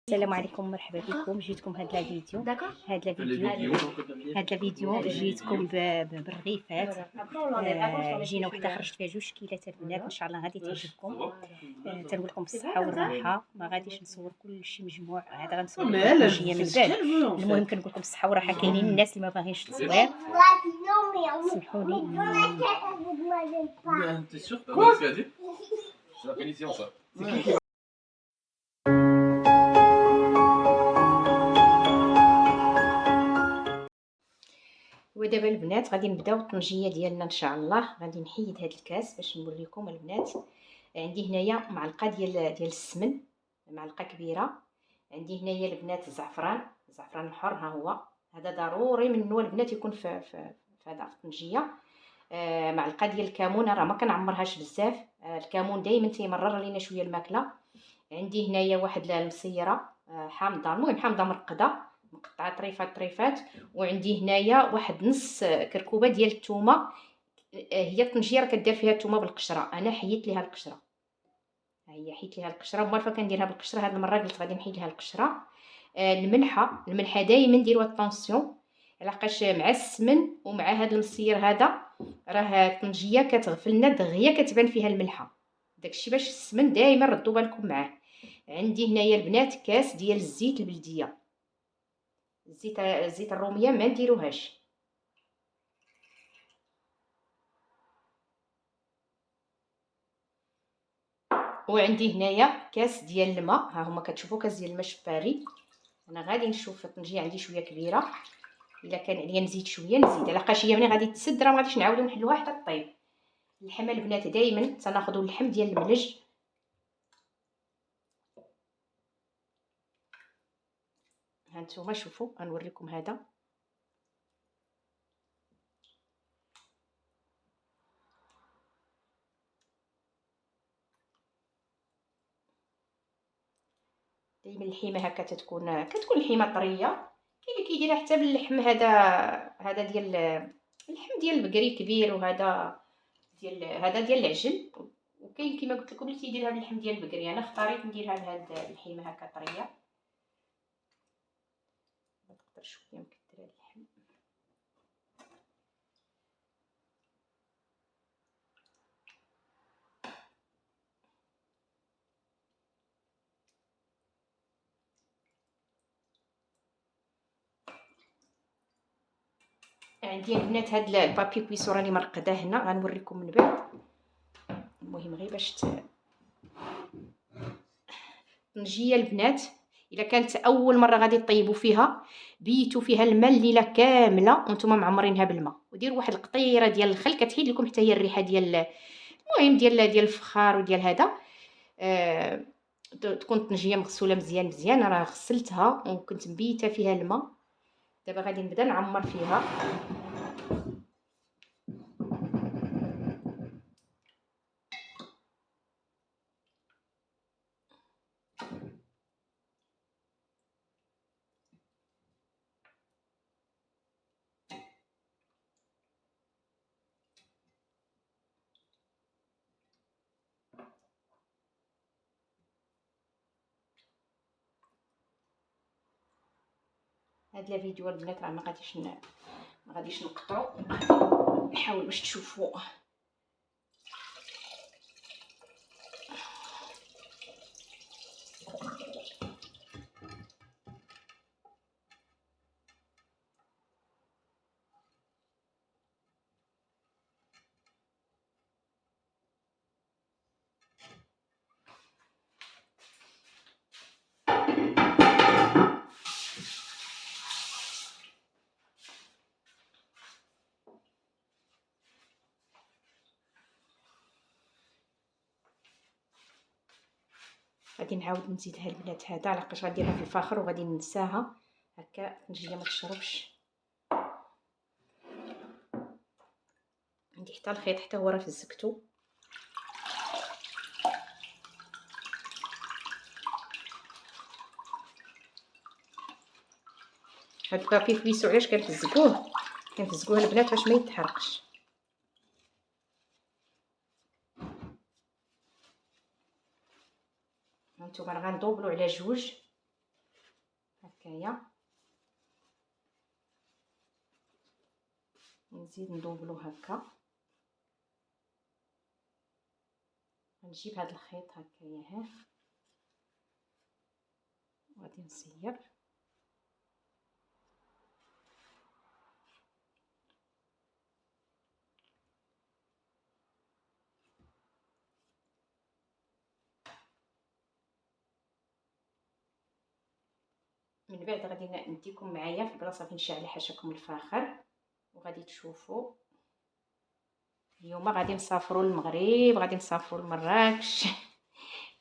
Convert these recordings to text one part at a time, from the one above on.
السلام عليكم، مرحبا بكم. جيتكم هاد الفيديو جيتكم بالرغيفات. جينا وحده خرجت فيها 2 كيلات البنات، ان شاء الله غادي تعجبكم. تنقول لكم بالصحه والراحه، ما غاديش نصور كلشي مجموع، هذا غنصور الطنجيه من بعد. المهم كنقول لكم بالصحه والراحه. كاينين الناس اللي ما باغينش التصوير، سمحوا لي. ودابا البنات غادي نبداو الطنجيه ديالنا ان شاء الله. غادي نحيد هذا الكاس باش نوريكم البنات. عندي هنايا معلقه ديال السمن، معلقه كبيره. عندي هنايا البنات الزعفران الحر، ها هو هذا ضروري منه البنات يكون في هذا الطنجيه. معلقه ديال الكمون، راه ما كنعمرهاش بزاف. الكمون دائما تيمرر لينا شويه الماكله. عندي هنايا واحد المسيره حامضه، المهم حامضه مرقده مقطعه طريفات. وعندي هنايا واحد نص كركوبه ديال الثومه. هي الطنجيه راه كدير فيها الثومه بالقشره، انا حيدت ليها القشره. ها هي حيدت ليها القشره، مره فكنديرها بالقشره، هاد المره قلت غادي نحيد لها القشره. الملحه دائما ديروا الطونسيون، لحقاش مع السمن ومع هاد المصير هذا راه الطنجيه كتغفلنا دغيا، كتبان فيها الملحه. داكشي باش السمن دائما ردوا بالكم معاه. عندي هنايا البنات كاس ديال الزيت البلديه، الزيت الروميه ما نديروهاش. وعندي هنايا كاس ديال الماء، ها هما كتشوفوا كاس ديال الماء شفاري. انا غادي نشوف الطنجيه عندي شويه كبيره، الا كان عليا نزيد شويه نزيد، لحقاش هي ملي غادي تسد راه ما غاديش نعاودو نحلوها حتى طيب. اللحم البنات دائما تناخذوا اللحم ديال الملج. ها نتوما شوفوا، غنوريكم هذا. دائما الحيمه هكا كتكون الحيمه طريه. كاين اللي كيديرها حتى باللحم هذا ديال اللحم ديال البقري كبير، وهذا ديال العجل. وكاين كما قلت لكم اللي تيديرها باللحم ديال البقري. انا اختاريت نديرها بهاد الحيمه هكا طريه. ما تقدر شويه مكثره اللحم. عندي البنات هاد البابي كويسو راني مرقداه هنا، غنوريكم من بعد. المهم غير باش الطنجيه البنات الا كانت اول مره غادي طيبوا فيها، بيتوا فيها الماء الليله كامله وانتم معمرينها بالماء، وديروا واحد القطيره ديال الخل كتحيد لكم حتى هي الريحه ديال، المهم ديال الفخار وديال هذا. تكون الطنجيه مغسوله مزيان. راه غسلتها وكنت مبيته فيها الماء. دابا غادي نبدا نعمر فيها. هاد الفيديو البنات راه ما غاديش نقطعو، نحاول باش تشوفوا. غادي نعاود نزيدها البنات هذا، لحقاش غنديرها في الفاخر وغادي ننساها هكا الطنجيه ما تشربش. عندي حتى الخيط حتى هو راه فزكتو. هاد البابي كويسو علاش كنفزقوه البنات باش ما يتحرقش. هانتوما راه غندوبلو على 2. هكايا. نزيد ندوبلو هكا. غنجيب هاد الخيط هكايا ها، وغادي نصير من بعد. غادي نديكم معايا في البلاصه فين شاعله حاشاكم الفاخر، وغادي تشوفوا اليوم غادي نسافروا للمغرب، غادي نسافروا لمراكش.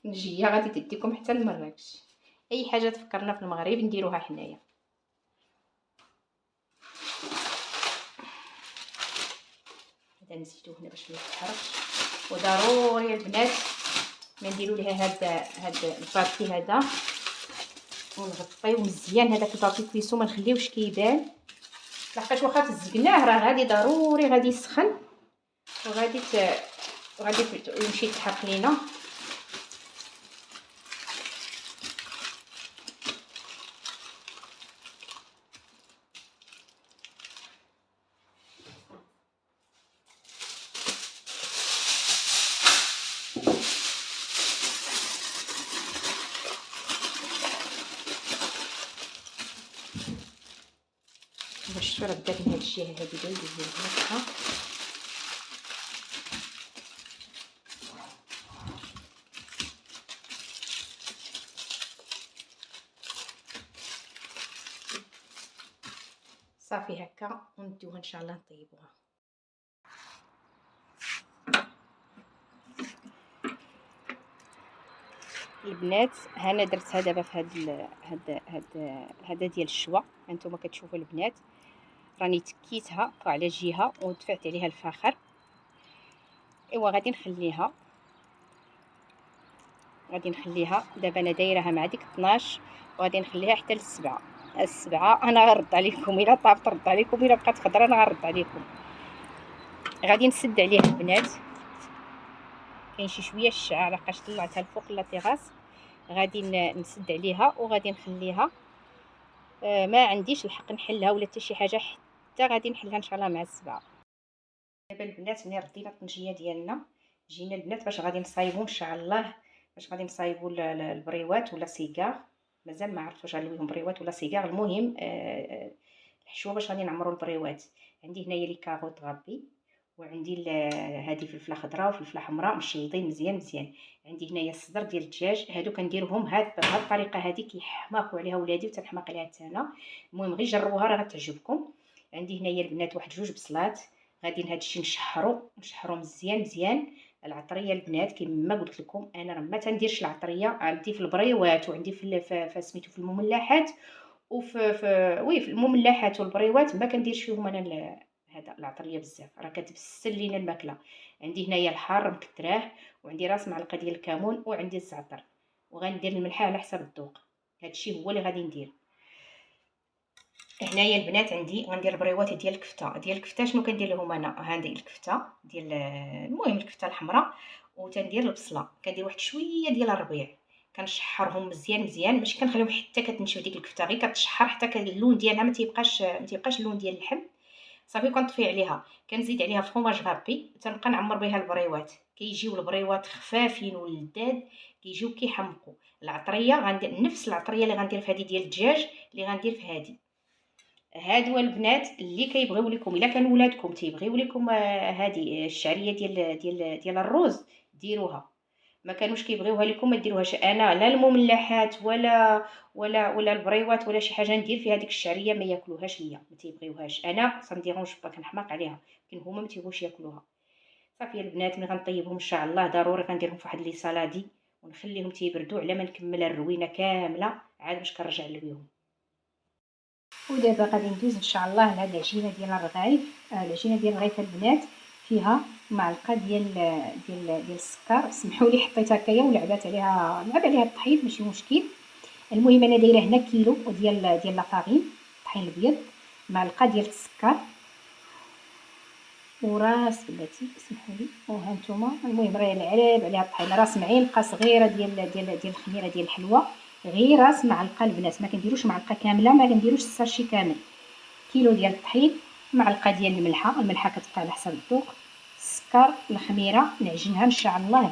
نجيه غادي تديكم حتى لمراكش. اي حاجه تفكرنا في المغرب نديروها حنايا. هذا نزيدو هنا باش ما يتحرقش. وضروري البنات ما نديروا ليها هاد البابي هذا، ونغطيو مزيان هذاك البابي كويسو، ما نخليوش كيبان، لحقاش واخا تزقناه راه غادي ضروري غادي يسخن وغادي يمشي يتحرق لينا. باش شتو راه بدات من هاد الجهه هادي باين لي هكا. صافي هكا، ونديوها ان شاء الله نطيبوها. البنات هنا درتها دابا في هذا ديال الشوا. هانتوما كتشوفوا البنات راني تكيتها على جهه ودفعت عليها الفاخر. ايوا غادي نخليها دابا انا دايرها مع ديك 12 وغادي نخليها حتى السبعة. انا غنرد عليكم الا طابت، رد عليكم الا بقات خضره انا غنرد عليكم. غادي نسد عليها البنات، كاين شي شويه الشعاع لحقاش طلعتها الفوق لا تيغاس. غادي نسد عليها وغادي نخليها. ما عنديش الحق نحلها ولا حتى شي حاجه، حتى غادي نحلها ان شاء الله مع السبعة. دابا البنات ملي ردينا الطنجيه ديالنا، جينا البنات باش غادي نصايبو ان شاء الله، باش غادي نصايبو البريوات ولا سيجار. مازال ما عرفت واش غنلويهم بريوات ولا سيجار. المهم الحشوه باش غادي نعمروا البريوات. عندي هنايا لي كاروط غابي، وعندي هذه فلفله خضراء وفلفله حمراء مشيطين مزيان. عندي هنايا الصدر ديال الدجاج، هادو كنديرهم بهاد الطريقه هذه، كيحماقوا عليها ولادي وتنحماق عليها حتى انا. المهم غير جربوها راه غتعجبكم. عندي هنايا البنات واحد 2 بصلات. غادي هاد الشيء نشحرو مزيان. العطريه البنات كما قلت لكم انا راه ما تنديرش العطريه، عندي في البريوات وعندي في سميتو في المملحات في المملحات والبريوات ما كنديرش فيهم انا هذا العطريه بزاف، راه كتبسل لينا الماكله. عندي هنايا الحار مكتراه، وعندي راس معلقه ديال الكمون، وعندي الزعتر، وغندير الملحه على حسب الذوق. هادشي هو اللي غادي ندير. هنايا البنات عندي غندير البريوات ديال الكفته. شنو كندير لهم انا؟ هذه الكفته ديال المهم الكفته الحمراء، وتندير البصله، كندير واحد شويه ديال الربيع، كنشحرهم مزيان ماشي كنخليهم حتى كتنشف ديك الكفته، غير كتشحر حتى اللون ديالها ما تيبقاش اللون ديال اللحم. صافي كنطفي عليها، كنزيد عليها فروماج غابي، تنبقى نعمر بها البريوات. كيجيو البريوات خفافين ولذاذ، كيجيو كيحمقوا. العطريه غندير نفس العطريه اللي غندير في هذه ديال الدجاج اللي غندير في هذه. هادو البنات اللي كيبغيو لكم، الا كانوا ولادكم تيبغيو لكم هذه الشعريه ديال الروز ديروها، ما كانوش كيبغيوها لكم ما ديروهاش. انا لا المملحات ولا البريوات ولا شي حاجه ندير في هذيك الشعريه ما ياكلوهاش ليا، ما تيبغيوهاش. انا صنديرونش با كنحماق عليها، لكن هما ما تيبغوش ياكلوها. صافي البنات ملي غنطيبهم ان شاء الله ضروري غنديرهم في واحد لي سالادي ونخليهم تيبردوا على ما نكمل الروينه كامله عاد باش كنرجع نلويهم. ودابا غادي ندوز ان شاء الله لهاد العجينه ديال الرغايف. العجينه ديال الرغايف البنات فيها معلقه ديال السكر. سمحوا لي حطيت هكايا ولعبات عليها الطحين ماشي مشكل. المهم انا دايره هنا كيلو ديال لاطاغين الطحين الابيض، معلقه ديال السكر وراس بلاتي سمحوا لي، وها نتوما المهم راه لعب عليها الطحين، راس معلقه صغيره ديال الخميره ديال الحلوى، غير راس معلقه البنات، ما كنديروش معلقه كامله، ما كنديروش الساشي كامل. كيلو ديال الطحين، معلقه ديال الملحه كتبقى على حسب الذوق، السكر، الخميره، نعجنها ان شاء الله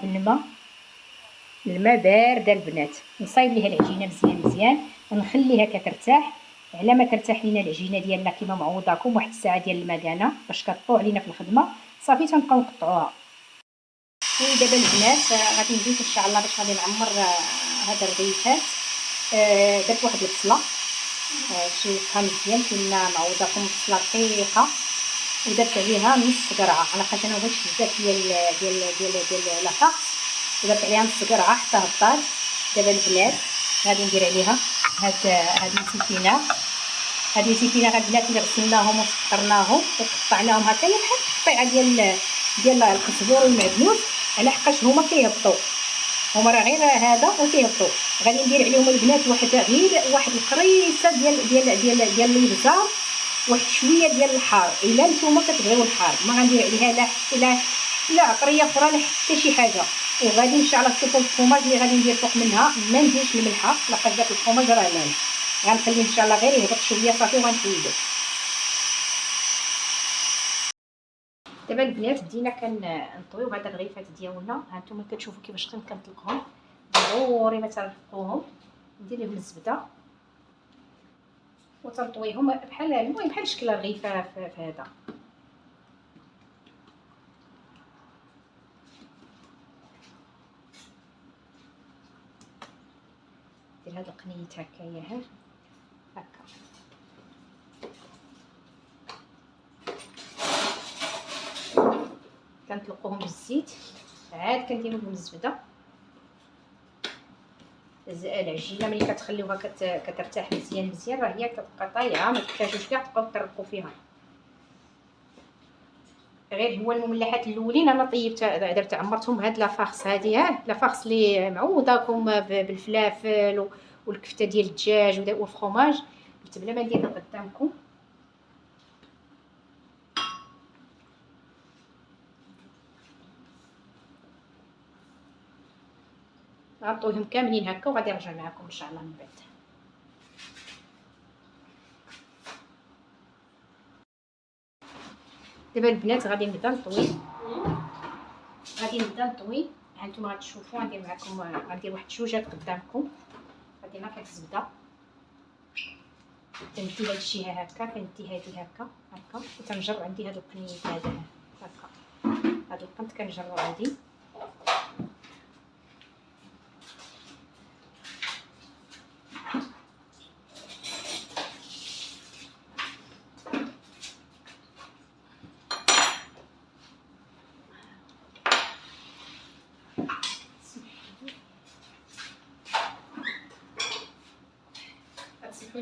الماء بارده البنات، نصايب ليها العجينه مزيان ونخليها كترتاح. على ما ترتاح لينا العجينه ديالنا كما معوضاكم واحد الساعه ديال المكانه باش كطوع علينا في الخدمه، صافي تنبقاو نقطعوها. ودابا البنات غادي ندوز ان شاء الله باش غادي نعمر هاد الرغيفات. درت واحد البصله شلتها مزيان كنا معوضاكم بصله رقيقه، ودرت عليها نص قرعه على خاطر انا بغيت بزاف ديال لاصاق، درت عليها نص قرعه حتى هبطات. دابا البنات غادي ندير عليها هاد السكينه، هاد السكينه البنات اللي غسلناهم وسكرناهم وقطعناهم هكايا بحال القطيعه ديال القزبور والمعدنوس، على حقاش هما كيهبطوا، هما راه غير هذا وكيهبطوا. غادي ندير عليهم البنات واحد القريصه ديال الابزار، واحد شويه ديال الحار، الا نتوما كتبغيو الحار ما غندير عليها لا عطريه اخرى لا حتى شي حاجه. وغادي ان شاء الله تشوفوا الفرماج اللي غادي ندير فوق منها، ما نديرش الملحه لقد داك الفرماج راه مالح، غنخليه ان شاء الله غير يهبط شويه صافي وغنحيدو. دابا البنات بدينا كنطويو هاد الرغيفات ديالنا، ها نتوما كتشوفوا كيفاش كنطلقهم، ضروري ما ترفقوهم. ندير لهم الزبده وتنطويهم بحال المهم بحال شكل الرغيفه في هذا. دير هاد القنيت هكايا هكا، كنطلقوهم بالزيت، عاد كنديرو لهم الزبده. العجينه ملي كتخليوها كترتاح مزيان راه هي كتبقى طايعه، ما تحتاجوش كاع تبقاو ترقوا فيها. غير هو المملحات الاولين انا طيبت درت عمرتهم بهاد لافارس هادي، لافارس اللي معوضاكم بالفلافل والكفته ديال الدجاج والفرomاج، قلت بلا ما ندير قدامكم. غنطويهم كاملين هكا وغادي نرجع معكم ان شاء الله من بعد. دابا البنات غادي نبدا نطوي، ها نتوما غتشوفوا غندير معكم، غندير واحد الشوجات قدامكم. غادي ناخذ الزبده تندي هاد الجهه هكا، كندي هادي هكا وتنجر عندي هاد القنيت هذا هكا، هاد القنت كنجرو عندي.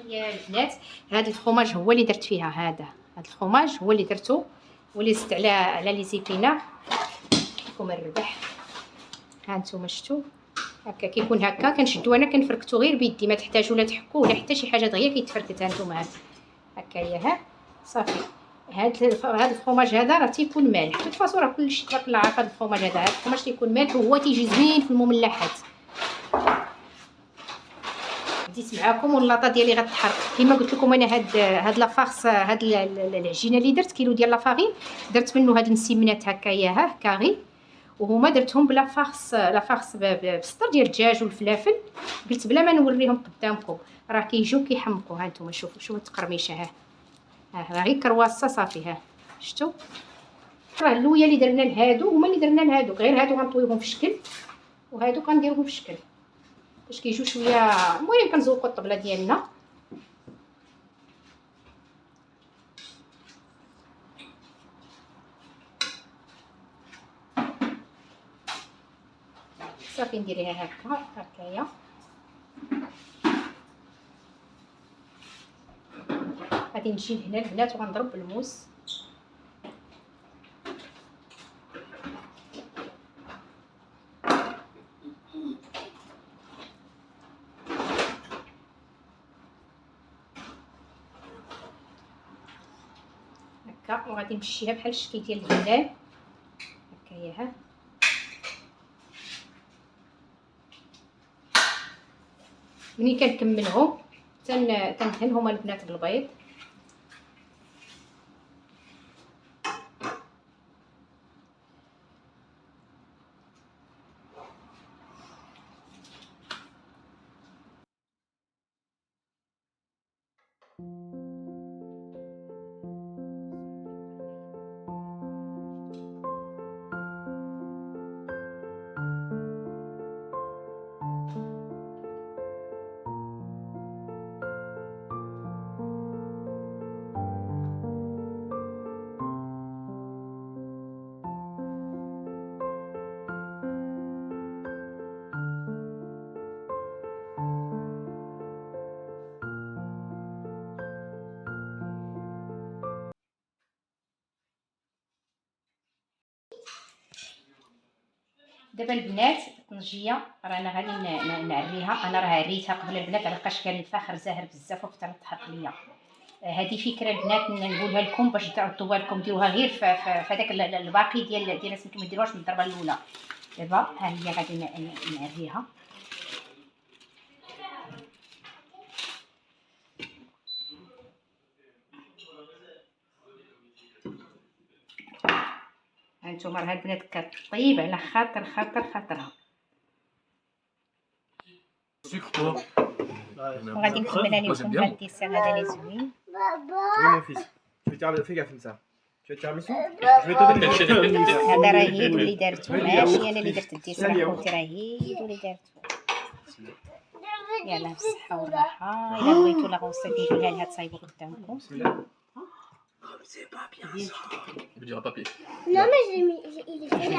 يا البنات هذا الفرomاج هو اللي درت فيها، هذا الفرomاج هو اللي درته واللي زدت على لي زيبينا لكم الربح. ها نتوما شفتوا هكا كيكون هكا، كنشدو انا كنفركتو غير بيدي، ما تحتاجوا لا تحكوه ولا حتى شي حاجه دغيا كيتفركت. ها نتوما هكايا ها صافي. هاد الفرomاج هذا راه تيكون مالح، de toute façon راه كلشي تبارك الله عارف. هاد الفرomاج هذا الفرomاج تيكون مالح وهو تيجي زوين في المملحات. بديت معاكم واللاطه ديالي غتحرق كما قلت لكم انا. هاد لافارس، هاد العجينه اللي درت كيلو ديال لافارين، درت منه هاد النسيمنات هكايا كاغي، وهما درتهم لافارس بسطر ديال الدجاج والفلافل. قلت بلا ما نوريهم قدامكم راه كيجيو كيحمقوا. ها نتوما شوفوا التقرميشه، راه غير كرواسه صافي. ها شفتوا راه اللويا اللي درنا لهادو هما اللي درنا لهادو، غير هادو غنطويهم في شكل وهادو كنديروهم في شكل باش كيجيو شويه. المهم كنزوقوا الطبله ديالنا. صافي نديريها هكايا. غادي نجي لهنا البنات وغنضرب بالموس. هكا وغادي نمشيها بحال الشكل ديال الهلال هكايا. ها ملي كنكملهم كندهنهم البنات بالبيض. دابا البنات الطنجيه رانا غادي نعريها. انا راه عريتها قبل البنات لحقاش كان الفخر زاهر بزاف وكثر تحرق ليا. هذه فكره البنات نقولها لكم باش تعطوا بالكم، ديروها غير في هذاك الباقي ديال سميتو، ما ديروهاش من الضربه الاولى. دابا ها هي غادي نعريها. هانتوما راه البنات كطيب على خاطرها. وغادي نكمل عليكم هاد الديسير هذا اللي زوين. هذا راه هيد اللي دارتو، ماشي انا اللي درت الديسير خوتي، راه هيد اللي دارتو. يلا بالصحه والراحه. الا بغيتو لا غوصيت نديرها لها تصايبوا قدامكم. C'est pas bien ça. Il veut dire un papier. Non, mais il était là.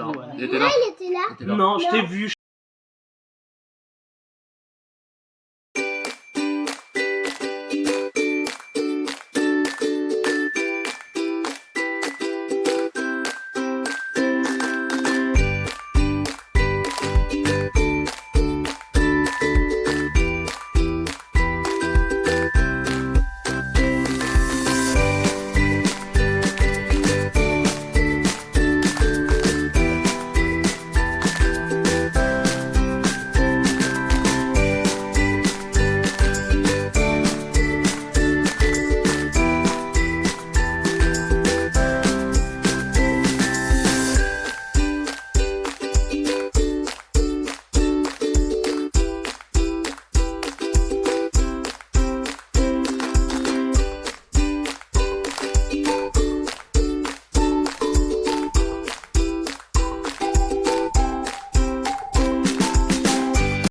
Non, il était là. Il était là. Il était là. Non, je t'ai vu.